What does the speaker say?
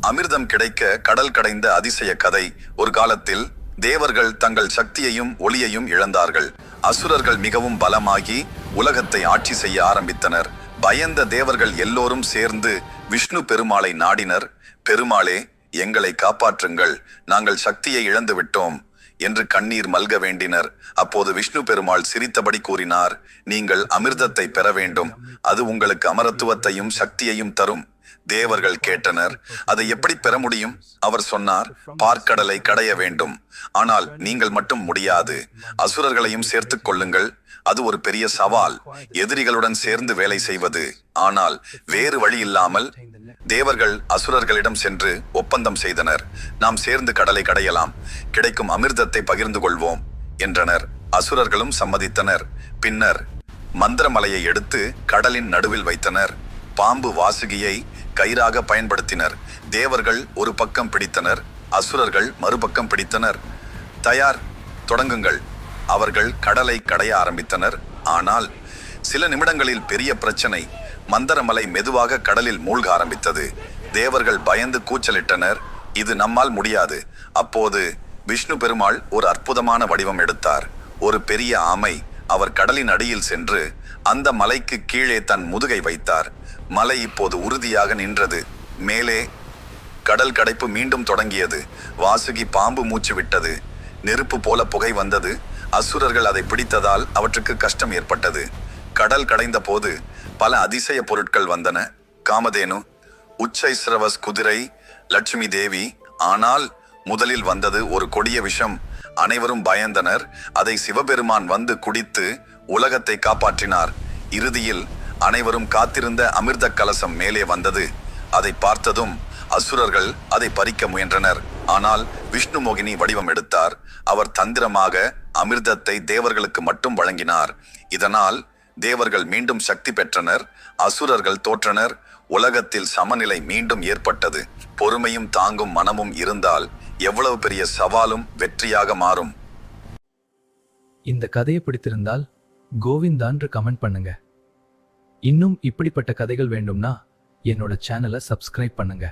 அமிர்தம் கிடைக்க கடல் கடைந்த அதிசய கதை. ஒரு காலத்தில் தேவர்கள் தங்கள் சக்தியையும் ஒளியையும் இழந்தார்கள். அசுரர்கள் மிகவும் பலமாகி உலகத்தை ஆட்சி செய்ய ஆரம்பித்தனர். பயந்த தேவர்கள் எல்லோரும் சேர்ந்து விஷ்ணு பெருமாளை நாடினர். பெருமாளே, எங்களை காப்பாற்றுங்கள், நாங்கள் சக்தியை இழந்து விட்டோம் என்று கண்ணீர் மல்க வேண்டினர். அப்போது விஷ்ணு பெருமாள் சிரித்தபடி கூறினார், நீங்கள் அமிர்தத்தை பெற வேண்டும், அது உங்களுக்கு அமரத்துவத்தையும் சக்தியையும் தரும். தேவர்கள் கேட்டனர், அதை எப்படி பெற முடியும்? அவர் சொன்னார், பார்க்கடலை கடைய வேண்டும். ஆனால் நீங்கள் மட்டும் முடியாது, அசுரர்களையும் சேர்த்துக் கொள்ளுங்கள். அது ஒரு பெரிய சவால், எதிரிகளுடன் சேர்ந்து வேலை செய்வது. ஆனால் வேறு வழி இல்லாமல் தேவர்கள் அசுரர்களிடம் சென்று ஒப்பந்தம் செய்தனர். நாம் சேர்ந்து கடலை கடையலாம், கிடைக்கும் அமிர்தத்தை பகிர்ந்து கொள்வோம் என்றனர். அசுரர்களும் சம்மதித்தனர். பின்னர் மந்திரமலையை எடுத்து கடலின் நடுவில் வைத்தனர். பாம்பு வாசுகியை கயிறாக பயன்படுத்தினர். தேவர்கள் ஒரு பக்கம் பிடித்தனர், அசுரர்கள் மறுபக்கம் பிடித்தனர். தயார், தொடங்குங்கள். அவர்கள் கடலை கடைய ஆரம்பித்தனர். ஆனால் சில நிமிடங்களில் பெரிய பிரச்சனை. மந்திரமலை மெதுவாக கடலில் மூழ்க ஆரம்பித்தது. தேவர்கள் பயந்து கூச்சலிட்டனர், இது நம்மால் முடியாது. அப்போது விஷ்ணு பெருமாள் ஒரு அற்புதமான வடிவம் எடுத்தார். ஒரு பெரிய ஆமை. அவர் கடலின் அடியில் சென்று அந்த மலைக்கு கீழே தன் முதுகை வைத்தார். மலை இப்போது உறுதியாக நின்றது. மேலே கடல் கடைப்பு மீண்டும் தொடங்கியது. வாசுகி பாம்பு மூச்சு விட்டது. நெருப்பு போல புகை வந்தது. அசுரர்கள் அதை பிடித்ததால் அவற்றுக்கு கஷ்டம் ஏற்பட்டது. கடல் கடைந்த போது பல அதிசய பொருட்கள் வந்தன. காமதேனு, உச்சைஸ்ரவஸ் குதிரை, லட்சுமி தேவி. ஆனால் முதலில் வந்தது ஒரு கொடிய விஷம். அனைவரும் பயந்தனர். அதை சிவபெருமான் வந்து குடித்து உலகத்தை காப்பாற்றினார். இறுதியில் அனைவரும் காத்திருந்த அமிர்த கலசம் மேலே வந்தது. அதை பார்த்ததும் அசுரர்கள் அதை பறிக்க முயன்றனர். ஆனால் விஷ்ணு மோகினி வடிவம் எடுத்தார். அவர் தந்திரமாக அமிர்தத்தை தேவர்களுக்கு மட்டும் வழங்கினார். இதனால் தேவர்கள் மீண்டும் சக்தி பெற்றனர், அசுரர்கள் தோற்றனர். உலகத்தில் சமநிலை மீண்டும் ஏற்பட்டது. பொறுமையும் தாங்கும் மனமும் இருந்தால் எவ்வளவு பெரிய சவாலும் வெற்றியாக மாறும். இந்த கதையை பிடித்திருந்தால் கோவிந்தான்று கமெண்ட் பண்ணுங்க. இன்னும் இப்படிப்பட்ட கதைகள் வேண்டும்னா என்னோட சேனலை சப்ஸ்கிரைப் பண்ணுங்க.